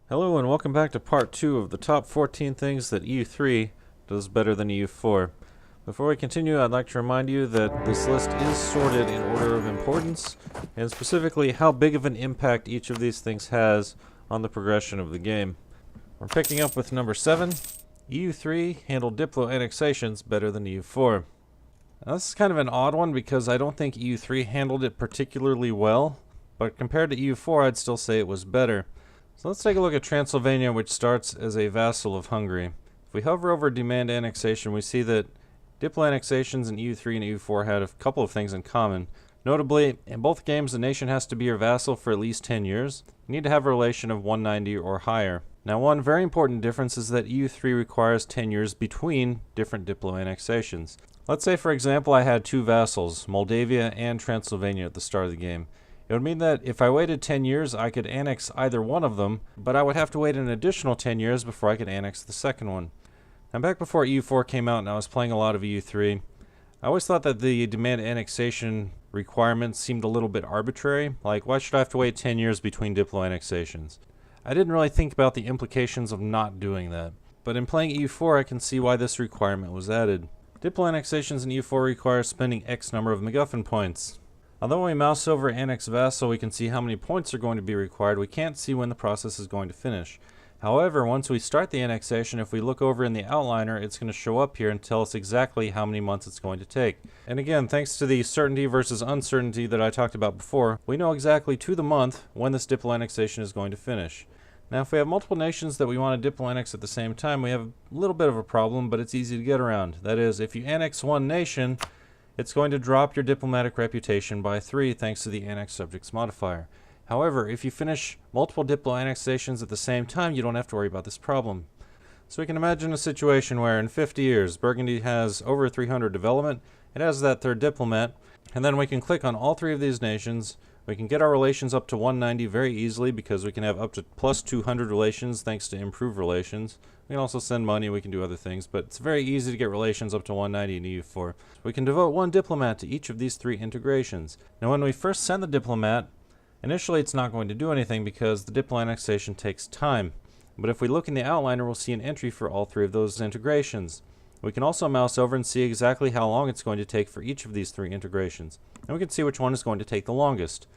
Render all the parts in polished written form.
Hello and welcome back to part 2 of the top 14 things that EU3 does better than EU4. Before we continue, I'd like to remind you that this list is sorted in order of importance, and specifically how big of an impact each of these things has on the progression of the game. We're picking up with number 7. EU3 handled Diplo annexations better than EU4. Now, this is kind of an odd one because I don't think EU3 handled it particularly well, but compared to EU4 I'd still say it was better. So let's take a look at Transylvania, which starts as a vassal of Hungary. If we hover over demand annexation, we see that Diplo annexations in EU3 and EU4 had a couple of things in common. Notably, in both games the nation has to be your vassal for at least 10 years. You need to have a relation of 190 or higher. Now, one very important difference is that EU3 requires 10 years between different Diplo annexations. Let's say, for example, I had two vassals, Moldavia and Transylvania, at the start of the game. It would mean that if I waited 10 years, I could annex either one of them, but I would have to wait an additional 10 years before I could annex the second one. Now, back before EU4 came out and I was playing a lot of EU3, I always thought that the demand annexation requirements seemed a little bit arbitrary. Like, why should I have to wait 10 years between Diplo annexations? I didn't really think about the implications of not doing that. But in playing EU4, I can see why this requirement was added. Diplo annexations in EU4 require spending X number of MacGuffin points. Although when we mouse over Annex Vassal, we can see how many points are going to be required. We can't see when the process is going to finish. However, once we start the annexation, if we look over in the outliner, it's going to show up here and tell us exactly how many months it's going to take. And again, thanks to the certainty versus uncertainty that I talked about before, we know exactly to the month when this Diplo annexation is going to finish. Now, if we have multiple nations that we want to Diplo annex at the same time, we have a little bit of a problem, but it's easy to get around. That is, if you annex one nation, it's going to drop your diplomatic reputation by 3 thanks to the Annex Subjects modifier. However, if you finish multiple Diplo annexations at the same time, you don't have to worry about this problem. So we can imagine a situation where in 50 years, Burgundy has over 300 development, it has that third diplomat, and then we can click on all 3 of these nations. We can get our relations up to 190 very easily because we can have up to plus 200 relations thanks to improved relations. We can also send money, we can do other things, but it's very easy to get relations up to 190 in EU4. We can devote 1 diplomat to each of these 3 integrations. Now, when we first send the diplomat, initially it's not going to do anything because the Diplo annexation takes time. But if we look in the outliner, we'll see an entry for all 3 of those integrations. We can also mouse over and see exactly how long it's going to take for each of these 3 integrations. And we can see which one is going to take the longest.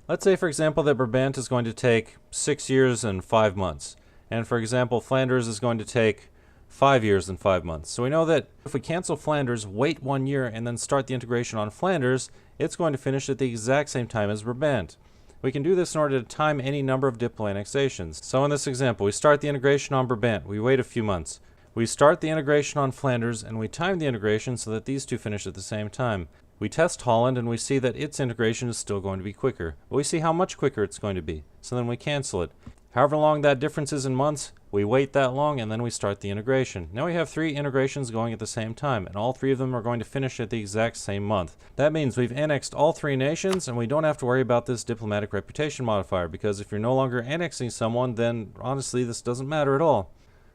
Let's say, for example, that Brabant is going to take 6 years and 5 months. And for example, Flanders is going to take 5 years and 5 months. So we know that if we cancel Flanders, wait 1 year, and then start the integration on Flanders, it's going to finish at the exact same time as Brabant. We can do this in order to time any number of Diplo annexations. So in this example, we start the integration on Brabant, we wait a few months. We start the integration on Flanders, and we time the integration so that these two finish at the same time. We test Holland, and we see that its integration is still going to be quicker. But we see how much quicker it's going to be, so then we cancel it. However long that difference is in months, we wait that long, and then we start the integration. Now we have 3 integrations going at the same time, and all 3 of them are going to finish at the exact same month. That means we've annexed all 3 nations, and we don't have to worry about this diplomatic reputation modifier, because if you're no longer annexing someone, then honestly this doesn't matter at all.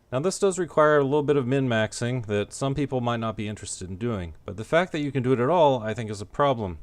Now, this does require a little bit of min-maxing that some people might not be interested in doing, but the fact that you can do it at all, I think, is a problem.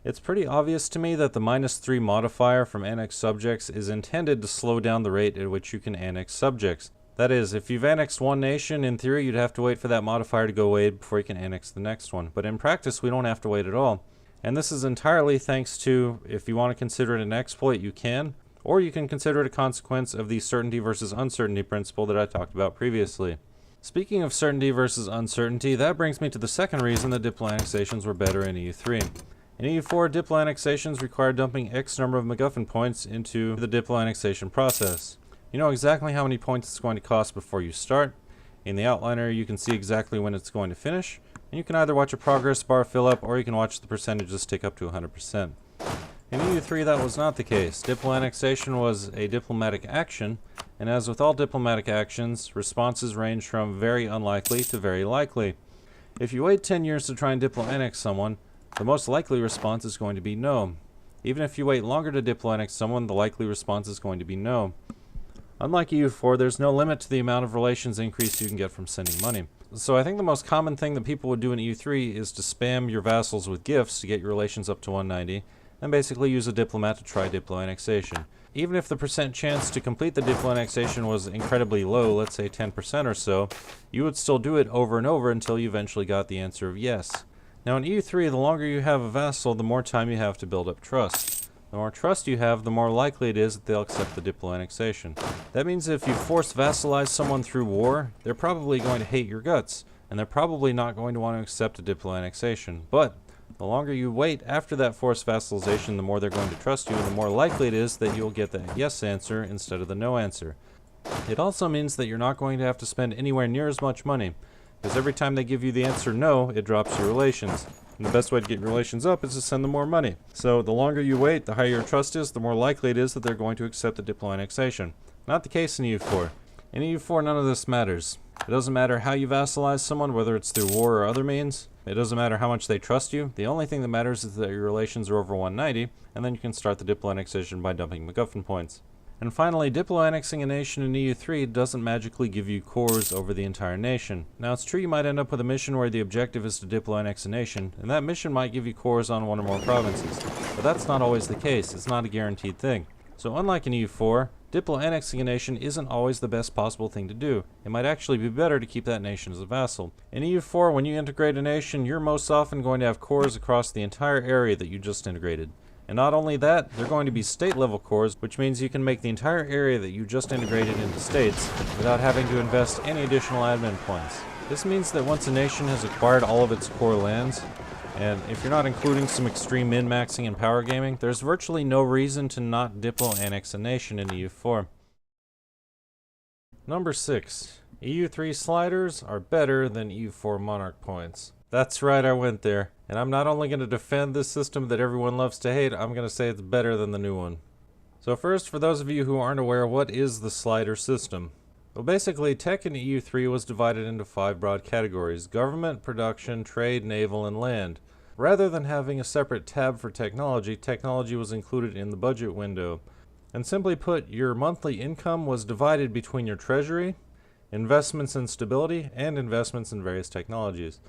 It's pretty obvious to me that the -3 modifier from Annex Subjects is intended to slow down the rate at which you can annex subjects. That is, if you've annexed one nation, in theory you'd have to wait for that modifier to go away before you can annex the next one, but in practice we don't have to wait at all. And this is entirely thanks to, if you want to consider it an exploit, you can, or you can consider it a consequence of the certainty versus uncertainty principle that I talked about previously. Speaking of certainty versus uncertainty, that brings me to the second reason that Diplo annexations were better in EU3. In EU4, Diplo annexations require dumping X number of MacGuffin points into the Diplo annexation process. You know exactly how many points it's going to cost before you start. In the outliner, you can see exactly when it's going to finish, and you can either watch a progress bar fill up, or you can watch the percentages tick up to 100%. In EU3, that was not the case. Diplo annexation was a diplomatic action, and as with all diplomatic actions, responses range from very unlikely to very likely. If you wait 10 years to try and Diplo annex someone, the most likely response is going to be no. Even if you wait longer to Diplo annex someone, the likely response is going to be no. Unlike EU4, there's no limit to the amount of relations increase you can get from sending money. So I think the most common thing that people would do in EU3 is to spam your vassals with gifts to get your relations up to 190, and basically use a diplomat to try Diplo annexation. even if the percent chance to complete the diplo annexation was incredibly low, let's say 10% or so, you would still do it over and over until you eventually got the answer of yes. Now in EU3, the longer you have a vassal, the more time you have to build up trust. The more trust you have, the more likely it is that they'll accept the diplo annexation. That means if you force vassalize someone through war, they're probably going to hate your guts, and they're probably not going to want to accept a diplo annexation. But the longer you wait after that forced vassalization, the more they're going to trust you, and the more likely it is that you'll get the yes answer instead of the no answer. It also means that you're not going to have to spend anywhere near as much money, because every time they give you the answer no, it drops your relations. And the best way to get your relations up is to send them more money. So the longer you wait, the higher your trust is, the more likely it is that they're going to accept the diplo annexation. Not the case in EU4. In EU4, none of this matters. It doesn't matter how you vassalize someone, whether it's through war or other means. It doesn't matter how much they trust you. The only thing that matters is that your relations are over 190, and then you can start the diplo annexation by dumping MacGuffin points. And finally, diplo annexing a nation in EU3 doesn't magically give you cores over the entire nation. Now it's true you might end up with a mission where the objective is to diplo annex a nation, and that mission might give you cores on one or more provinces. But that's not always the case. It's not a guaranteed thing. So unlike in EU4, diplo annexing a nation isn't always the best possible thing to do. It might actually be better to keep that nation as a vassal. In EU4, when you integrate a nation, you're most often going to have cores across the entire area that you just integrated. And not only that, they're going to be state-level cores, which means you can make the entire area that you just integrated into states without having to invest any additional admin points. This means that once a nation has acquired all of its core lands, and if you're not including some extreme min-maxing and power gaming, there's virtually no reason to not diplo annex a nation in EU4. Number 6. EU3 sliders are better than EU4 Monarch points. That's right, I went there. And I'm not only going to defend this system that everyone loves to hate, I'm going to say it's better than the new one. So first, for those of you who aren't aware, what is the slider system? Well, basically, tech in EU3 was divided into 5 broad categories: government, production, trade, naval, and land. Rather than having a separate tab for technology, technology was included in the budget window. And simply put, your monthly income was divided between your treasury, investments in stability, and investments in various technologies.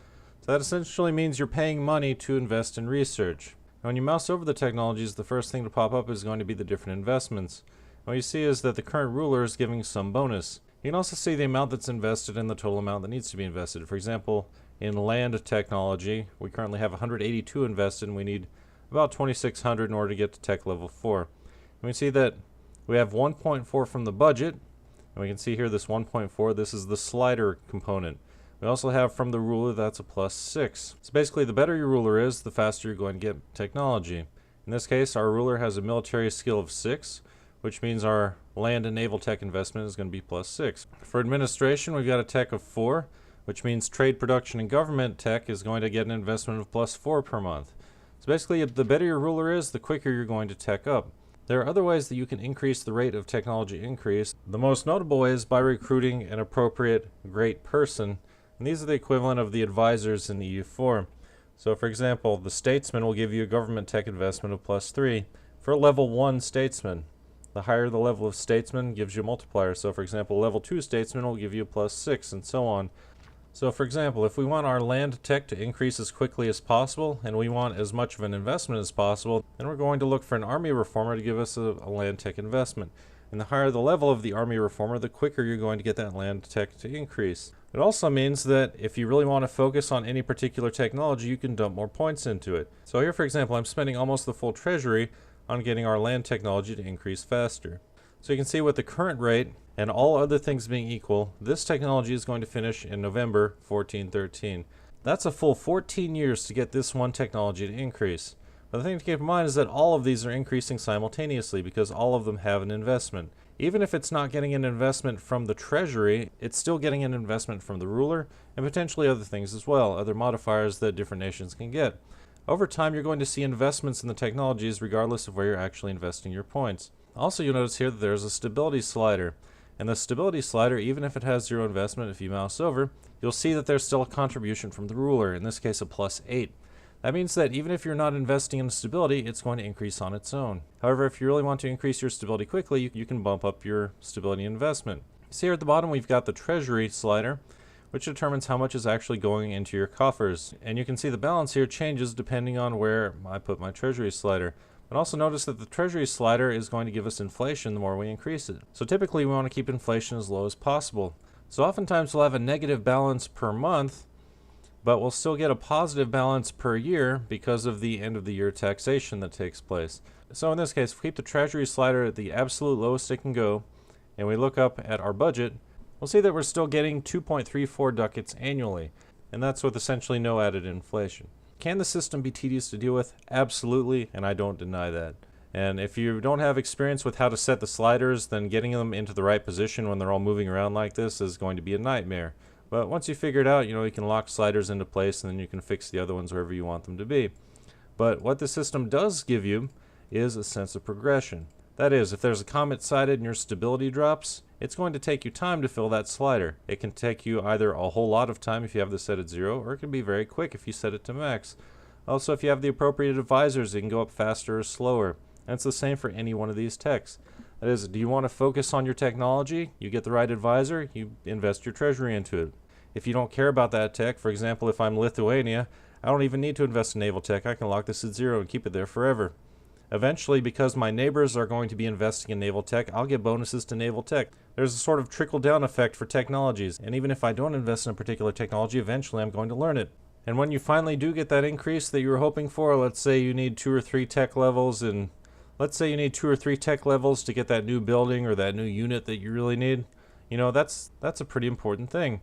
So that essentially means you're paying money to invest in research. Now, when you mouse over the technologies, the first thing to pop up is going to be the different investments. What you see is that the current ruler is giving some bonus. You can also see the amount that's invested and the total amount that needs to be invested. For example, in land technology, we currently have 182 invested, and we need about 2,600 in order to get to tech level 4. And we see that we have 1.4 from the budget, and we can see here this 1.4, this is the slider component. We also have from the ruler, that's a +6. So basically, the better your ruler is, the faster you're going to get technology. In this case, our ruler has a military skill of 6, which means our land and naval tech investment is going to be +6. For administration, we've got a tech of 4, which means trade, production, and government tech is going to get an investment of +4 per month. So basically, the better your ruler is, the quicker you're going to tech up. There are other ways that you can increase the rate of technology increase. The most notable way is by recruiting an appropriate great person. And these are the equivalent of the advisors in EU4. So for example, the statesman will give you a government tech investment of +3 for a level 1 statesman. The higher the level of statesman gives you a multiplier. So for example, level 2 statesman will give you a +6 and so on. So for example, if we want our land tech to increase as quickly as possible and we want as much of an investment as possible, then we're going to look for an army reformer to give us a land tech investment. And the higher the level of the army reformer, the quicker you're going to get that land tech to increase. It also means that if you really want to focus on any particular technology, you can dump more points into it. So here, for example, I'm spending almost the full treasury on getting our land technology to increase faster. So you can see with the current rate and all other things being equal, this technology is going to finish in November 1413. That's a full 14 years to get this one technology to increase. But the thing to keep in mind is that all of these are increasing simultaneously because all of them have an investment. Even if it's not getting an investment from the treasury, it's still getting an investment from the ruler and potentially other things as well, other modifiers that different nations can get. Over time, you're going to see investments in the technologies regardless of where you're actually investing your points. Also, you'll notice here that there's a stability slider. And the stability slider, even if it has 0 investment, if you mouse over, you'll see that there's still a contribution from the ruler, in this case a +8. That means that even if you're not investing in stability, it's going to increase on its own. However, if you really want to increase your stability quickly, you can bump up your stability investment. See here at the bottom, we've got the Treasury Slider, which determines how much is actually going into your coffers. And you can see the balance here changes depending on where I put my Treasury Slider. And also notice that the Treasury Slider is going to give us inflation the more we increase it. So typically we want to keep inflation as low as possible. So oftentimes we'll have a negative balance per month, but we'll still get a positive balance per year because of the end of the year taxation that takes place. So in this case, if we keep the Treasury Slider at the absolute lowest it can go, and we look up at our budget, we'll see that we're still getting 2.34 ducats annually, and that's with essentially no added inflation. Can the system be tedious to deal with? Absolutely, and I don't deny that. And if you don't have experience with how to set the sliders, then getting them into the right position when they're all moving around like this is going to be a nightmare. But once you figure it out, you can lock sliders into place and then you can fix the other ones wherever you want them to be. But what the system does give you is a sense of progression. That is, if there's a comet sighted and your stability drops, it's going to take you time to fill that slider. It can take you either a whole lot of time if you have this set at 0, or it can be very quick if you set it to max. Also, if you have the appropriate advisors, it can go up faster or slower. And it's the same for any one of these techs. That is, do you want to focus on your technology? You get the right advisor, you invest your treasury into it. If you don't care about that tech, for example, if I'm Lithuania, I don't even need to invest in naval tech. I can lock this at 0 and keep it there forever. Eventually, because my neighbors are going to be investing in naval tech, I'll get bonuses to naval tech. There's a sort of trickle-down effect for technologies, and even if I don't invest in a particular technology, eventually I'm going to learn it. And when you finally do get that increase that you were hoping for, let's say you need 2 or 3 tech levels, and let's say you need 2 or 3 tech levels to get that new building or that new unit that you really need, that's a pretty important thing.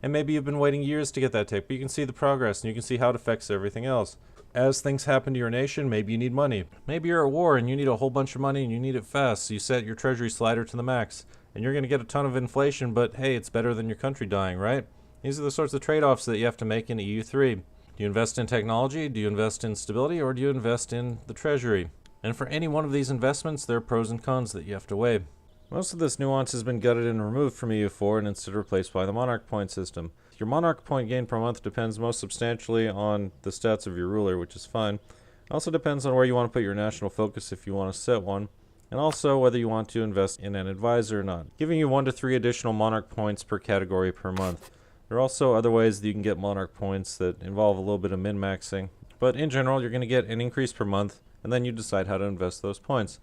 And maybe you've been waiting years to get that tech, but you can see the progress and you can see how it affects everything else. As things happen to your nation, maybe you need money. Maybe you're at war and you need a whole bunch of money and you need it fast, so you set your treasury slider to the max. And you're going to get a ton of inflation, but hey, it's better than your country dying, right? These are the sorts of trade-offs that you have to make in EU3. Do you invest in technology, do you invest in stability, or do you invest in the treasury? And for any one of these investments, there are pros and cons that you have to weigh. Most of this nuance has been gutted and removed from EU4 and instead replaced by the Monarch point system. Your Monarch point gain per month depends most substantially on the stats of your ruler, which is fine. It also depends on where you want to put your national focus if you want to set one, and also whether you want to invest in an advisor or not, giving you 1 to 3 additional Monarch points per category per month. There are also other ways that you can get Monarch points that involve a little bit of min-maxing, but in general you're going to get an increase per month, and then you decide how to invest those points.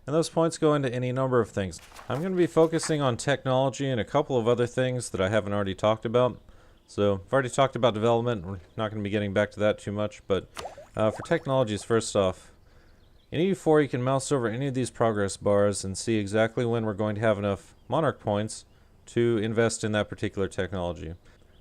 And those points go into any number of things. I'm going to be focusing on technology and a couple of other things that I haven't already talked about. So I've already talked about development, we're not going to be getting back to that too much, but for technologies, first off, in EU4 you can mouse over any of these progress bars and see exactly when we're going to have enough Monarch points to invest in that particular technology.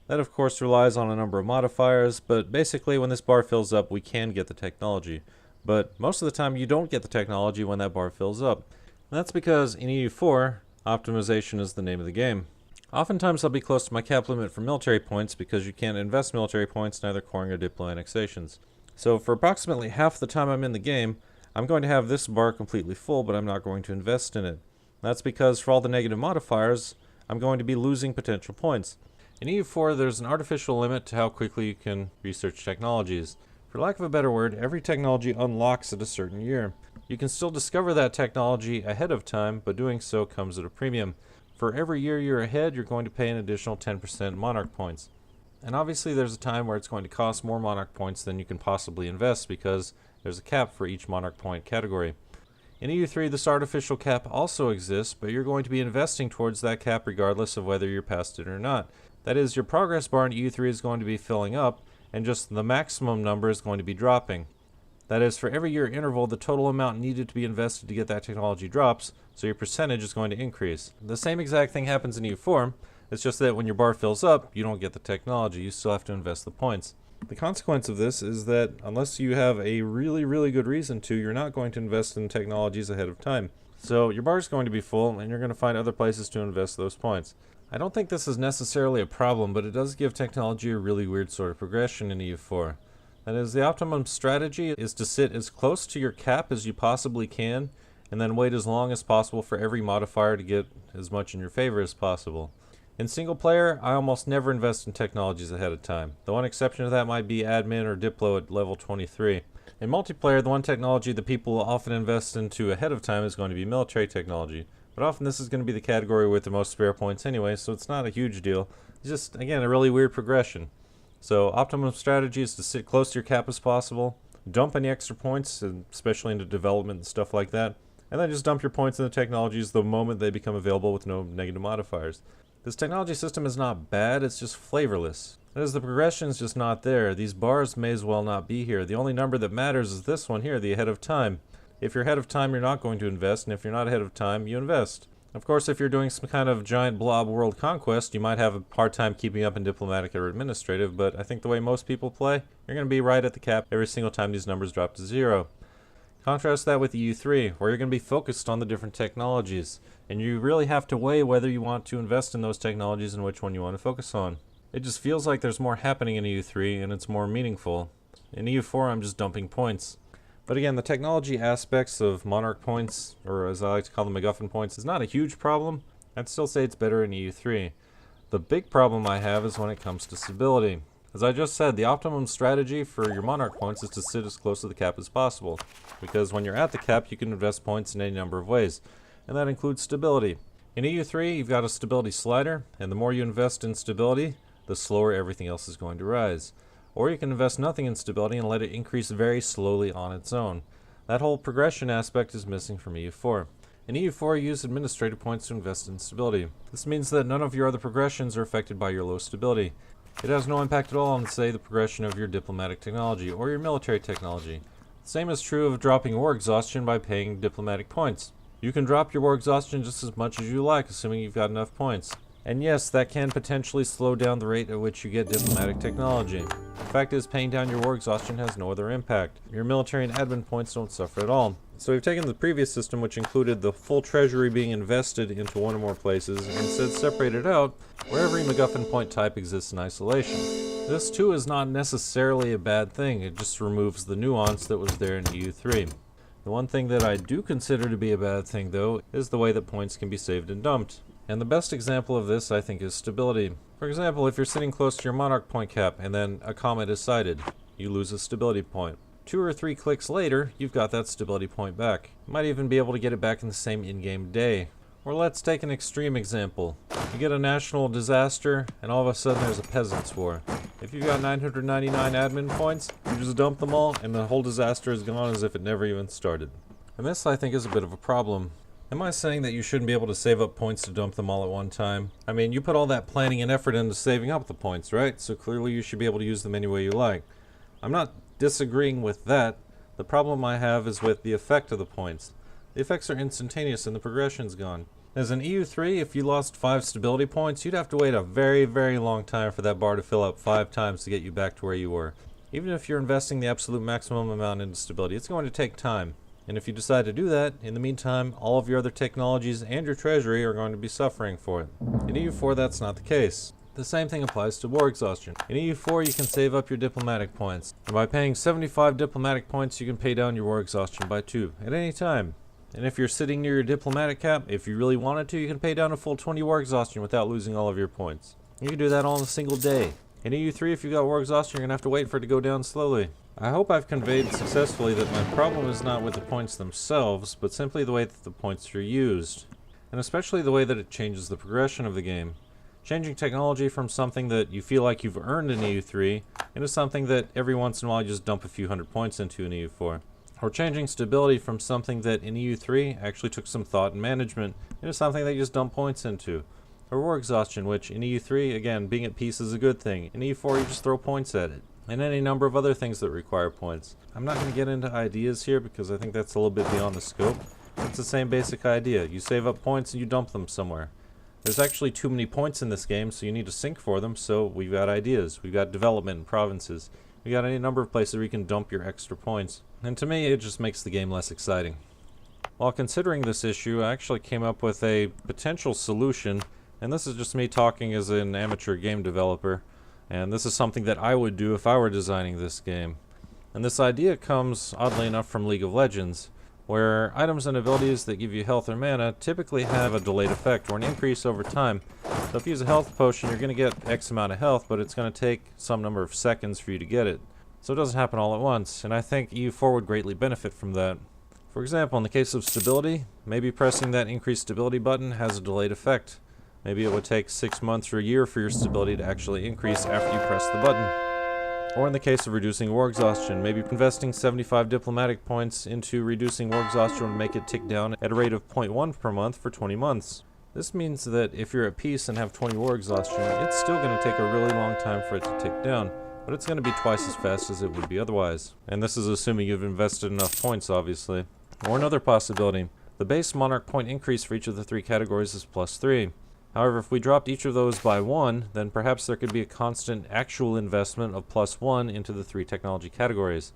That of course relies on a number of modifiers, but basically when this bar fills up we can get the technology. But most of the time you don't get the technology when that bar fills up. And that's because in EU4, optimization is the name of the game. Oftentimes I'll be close to my cap limit for military points because you can't invest military points in either coring or diplo annexations. So for approximately half the time I'm in the game, I'm going to have this bar completely full, but I'm not going to invest in it. That's because for all the negative modifiers, I'm going to be losing potential points. In EU4, there's an artificial limit to how quickly you can research technologies. For lack of a better word, every technology unlocks at a certain year. You can still discover that technology ahead of time, but doing so comes at a premium. For every year you're ahead, you're going to pay an additional 10% Monarch points. And obviously there's a time where it's going to cost more Monarch points than you can possibly invest because there's a cap for each Monarch point category. In EU3, this artificial cap also exists, but you're going to be investing towards that cap regardless of whether you're past it or not. That is, your progress bar in EU3 is going to be filling up, and just the maximum number is going to be dropping. That is, for every year interval, the total amount needed to be invested to get that technology drops, so your percentage is going to increase. The same exact thing happens in EU4, it's just that when your bar fills up, you don't get the technology, you still have to invest the points. The consequence of this is that unless you have a really good reason to, you're not going to invest in technologies ahead of time. So your bar is going to be full, and you're going to find other places to invest those points. I don't think this is necessarily a problem, but it does give technology a really weird sort of progression in EU4. That is, the optimum strategy is to sit as close to your cap as you possibly can, and then wait as long as possible for every modifier to get as much in your favor as possible. In single player, I almost never invest in technologies ahead of time. The one exception to that might be admin or diplo at level 23. In multiplayer, the one technology that people will often invest into ahead of time is going to be military technology. But often this is going to be the category with the most spare points anyway, so it's not a huge deal. It's just, again, a really weird progression. So optimum strategy is to sit close to your cap as possible, dump any extra points, especially into development and stuff like that, and then just dump your points into technologies the moment they become available with no negative modifiers. This technology system is not bad, it's just flavorless. As the progression is just not there, these bars may as well not be here. The only number that matters is this one here, the ahead of time. If you're ahead of time, you're not going to invest, and if you're not ahead of time, you invest. Of course, if you're doing some kind of giant blob world conquest, you might have a hard time keeping up in diplomatic or administrative, but I think the way most people play, you're going to be right at the cap every single time these numbers drop to 0. Contrast that with EU3, where you're going to be focused on the different technologies, and you really have to weigh whether you want to invest in those technologies and which one you want to focus on. It just feels like there's more happening in EU3, and it's more meaningful. In EU4, I'm just dumping points. But again, the technology aspects of Monarch points, or as I like to call them MacGuffin points, is not a huge problem. I'd still say it's better in EU3. The big problem I have is when it comes to stability. As I just said, the optimum strategy for your Monarch points is to sit as close to the cap as possible, because when you're at the cap, you can invest points in any number of ways, and that includes stability. In EU3, you've got a stability slider, and the more you invest in stability, the slower everything else is going to rise. Or you can invest nothing in stability and let it increase very slowly on its own. That whole progression aspect is missing from EU4. In EU4, you use administrative points to invest in stability. This means that none of your other progressions are affected by your low stability. It has no impact at all on, say, the progression of your diplomatic technology or your military technology. The same is true of dropping war exhaustion by paying diplomatic points. You can drop your war exhaustion just as much as you like, assuming you've got enough points. And yes, that can potentially slow down the rate at which you get diplomatic technology. The fact is, paying down your war exhaustion has no other impact. Your military and admin points don't suffer at all. So we've taken the previous system, which included the full treasury being invested into one or more places, and instead separated out where every MacGuffin point type exists in isolation. This too is not necessarily a bad thing, it just removes the nuance that was there in EU3. The one thing that I do consider to be a bad thing, though, is the way that points can be saved and dumped. And the best example of this, I think, is stability. For example, if you're sitting close to your Monarch point cap and then a comet is sighted, you lose a stability point. 2 or 3 clicks later, you've got that stability point back. You might even be able to get it back in the same in-game day. Or let's take an extreme example. You get a national disaster, and all of a sudden there's a peasants' war. If you've got 999 admin points, you just dump them all, and the whole disaster is gone as if it never even started. And this, I think, is a bit of a problem. Am I saying that you shouldn't be able to save up points to dump them all at one time? I mean, you put all that planning and effort into saving up the points, right? So clearly you should be able to use them any way you like. I'm not disagreeing with that. The problem I have is with the effect of the points. The effects are instantaneous and the progression's gone. As in EU3, if you lost 5 stability points, you'd have to wait a very, very long time for that bar to fill up 5 times to get you back to where you were. Even if you're investing the absolute maximum amount into stability, it's going to take time. And if you decide to do that, in the meantime, all of your other technologies and your treasury are going to be suffering for it. In EU4, that's not the case. The same thing applies to war exhaustion. In EU4, you can save up your diplomatic points. And by paying 75 diplomatic points, you can pay down your war exhaustion by 2 at any time. And if you're sitting near your diplomatic cap, if you really wanted to, you can pay down a full 20 war exhaustion without losing all of your points. You can do that all in a single day. In EU3, if you've got war exhaustion, you're going to have to wait for it to go down slowly. I hope I've conveyed successfully that my problem is not with the points themselves, but simply the way that the points are used. And especially the way that it changes the progression of the game. Changing technology from something that you feel like you've earned in EU3 into something that every once in a while you just dump a few hundred points into in EU4. Or changing stability from something that in EU3 actually took some thought and management into something that you just dump points into. Or war exhaustion, which in EU3, again, being at peace is a good thing. In EU4, you just throw points at it. And any number of other things that require points. I'm not going to get into ideas here because I think that's a little bit beyond the scope. It's the same basic idea. You save up points and you dump them somewhere. There's actually too many points in this game, so you need to sync for them, so we've got ideas. We've got development and provinces. We've got any number of places where you can dump your extra points. And to me, it just makes the game less exciting. While considering this issue, I actually came up with a potential solution, and this is just me talking as an amateur game developer. And this is something that I would do if I were designing this game. And this idea comes, oddly enough, from League of Legends, where items and abilities that give you health or mana typically have a delayed effect or an increase over time. So if you use a health potion, you're going to get X amount of health, but it's going to take some number of seconds for you to get it. So it doesn't happen all at once, and I think EU4 would greatly benefit from that. For example, in the case of stability, maybe pressing that increased stability button has a delayed effect. Maybe it would take 6 months or a year for your stability to actually increase after you press the button. Or in the case of reducing war exhaustion, maybe investing 75 diplomatic points into reducing war exhaustion would make it tick down at a rate of 0.1 per month for 20 months. This means that if you're at peace and have 20 war exhaustion, it's still going to take a really long time for it to tick down, but it's going to be twice as fast as it would be otherwise. And this is assuming you've invested enough points, obviously. Or another possibility, the base Monarch point increase for each of the 3 categories is +3. However, if we dropped each of those by 1, then perhaps there could be a constant actual investment of +1 into the 3 technology categories.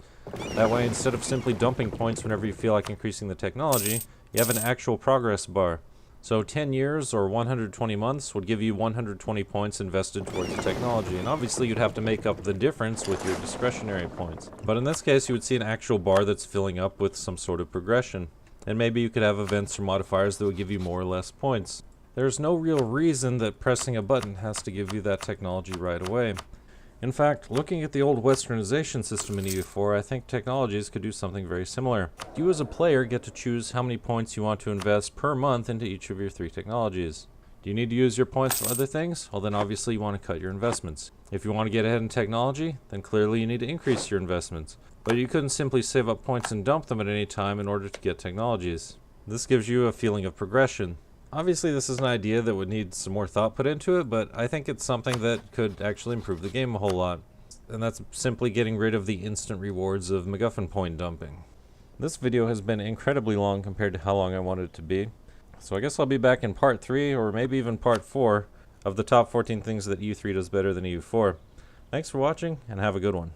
That way, instead of simply dumping points whenever you feel like increasing the technology, you have an actual progress bar. So 10 years or 120 months would give you 120 points invested towards the technology, and obviously you'd have to make up the difference with your discretionary points. But in this case, you would see an actual bar that's filling up with some sort of progression. And maybe you could have events or modifiers that would give you more or less points. There's no real reason that pressing a button has to give you that technology right away. In fact, looking at the old westernization system in EU4, I think technologies could do something very similar. You as a player get to choose how many points you want to invest per month into each of your 3 technologies. Do you need to use your points for other things? Well, then obviously you want to cut your investments. If you want to get ahead in technology, then clearly you need to increase your investments. But you couldn't simply save up points and dump them at any time in order to get technologies. This gives you a feeling of progression. Obviously this is an idea that would need some more thought put into it, but I think it's something that could actually improve the game a whole lot. And that's simply getting rid of the instant rewards of MacGuffin point dumping. This video has been incredibly long compared to how long I wanted it to be. So I guess I'll be back in part 3 or maybe even part 4 of the top 14 things that EU3 does better than EU4. Thanks for watching and have a good one.